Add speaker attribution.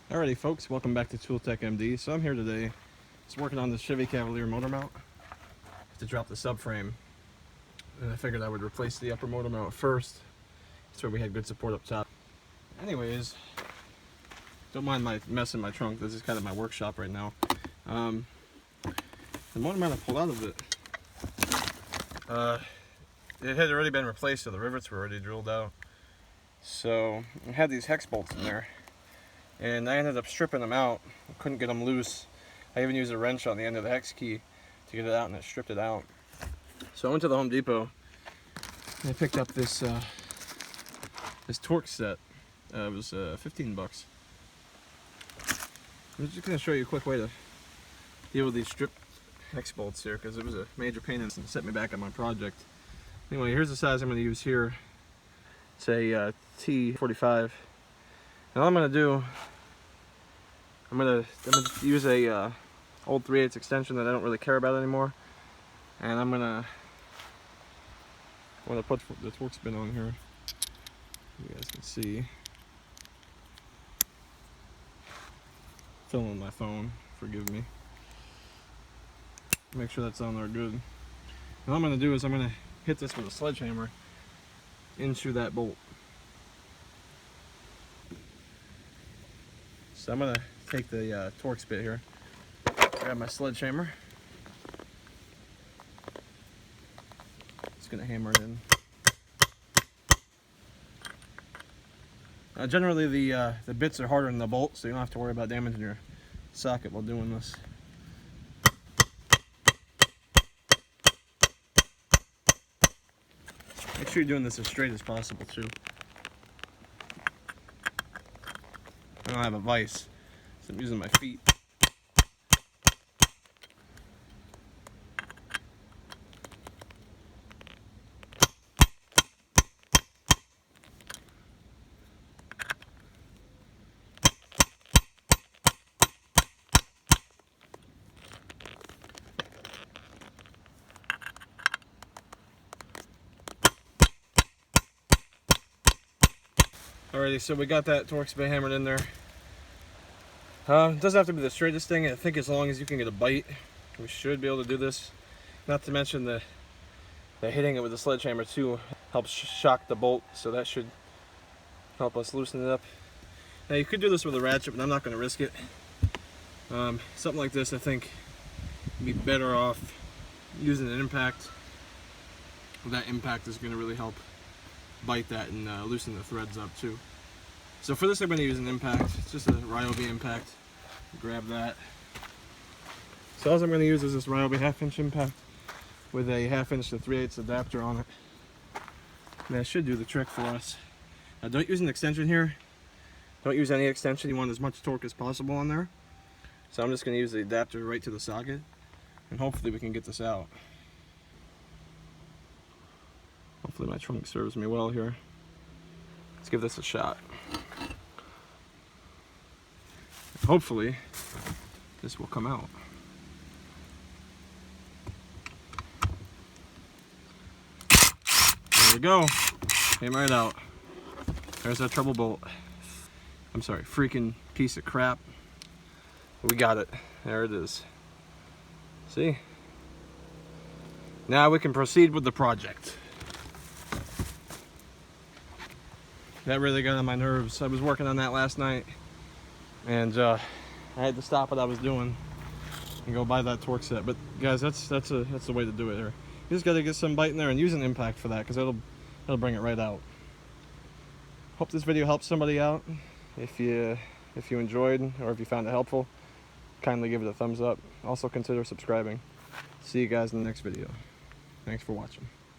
Speaker 1: Alrighty folks, welcome back to tooltek.md. So I'm here today, just working on the Chevy Cavalier motor mount to drop the subframe. And I figured I would replace the upper motor mount first, so we had good support up top. Anyways, don't mind my mess in my trunk. This is kind of my workshop right now. The motor mount I pulled out of it, it had already been replaced, so the rivets were already drilled out. So I had these hex bolts in there, and I ended up stripping them out. I couldn't get them loose. I even used a wrench on the end of the hex key to get it out, and it stripped it out. So I went to the Home Depot and I picked up this this torque set. It was 15 bucks. I'm just going to show you a quick way to deal with these stripped hex bolts here, because it was a major pain and set me back on my project. Anyway, here's the size I'm going to use here. It's a T45. And all I'm going to do, I'm gonna use a old 3/8 extension that I don't really care about anymore, and I'm gonna put the torque spin on here. You guys can see. Filming my phone, forgive me. Make sure that's on there good. And all I'm gonna do is I'm gonna hit this with a sledgehammer into that bolt. So I'm gonna take the Torx bit here, grab my sledgehammer. Just gonna hammer it in. Generally the bits are harder than the bolt, so you don't have to worry about damaging your socket while doing this. Make sure you're doing this as straight as possible too. I don't have a vise, so I'm using my feet. Alrighty, so we got that Torx bit hammered in there. It doesn't have to be the straightest thing. I think as long as you can get a bite, we should be able to do this. Not to mention the hitting it with the sledgehammer too helps shock the bolt, so that should help us loosen it up. Now you could do this with a ratchet, but I'm not going to risk it. Something like this, I think, would be better off using an impact. That impact is going to really help bite that and loosen the threads up too. So for this I'm going to use an impact. It's just a Ryobi impact. Grab that. So all I'm going to use is this Ryobi 1/2" impact with a 1/2" to 3/8 adapter on it. And that should do the trick for us. Now don't use an extension here. Don't use any extension. You want as much torque as possible on there. So I'm just going to use the adapter right to the socket, and hopefully we can get this out. Hopefully my trunk serves me well here. Let's give this a shot. Hopefully this will come out. There we go. Came right out. There's that trouble bolt. I'm sorry, freaking piece of crap. We got it. There it is. See? Now we can proceed with the project. That really got on my nerves. I was working on that last night, and I had to stop what I was doing and go buy that torque set. But guys, that's the way to do it here. You just got to get some bite in there and use an impact for that, because it'll bring it right out. Hope this video helped somebody out. If you enjoyed, or if you found it helpful, kindly give it a thumbs up. Also consider subscribing. See you guys in the next video. Thanks for watching.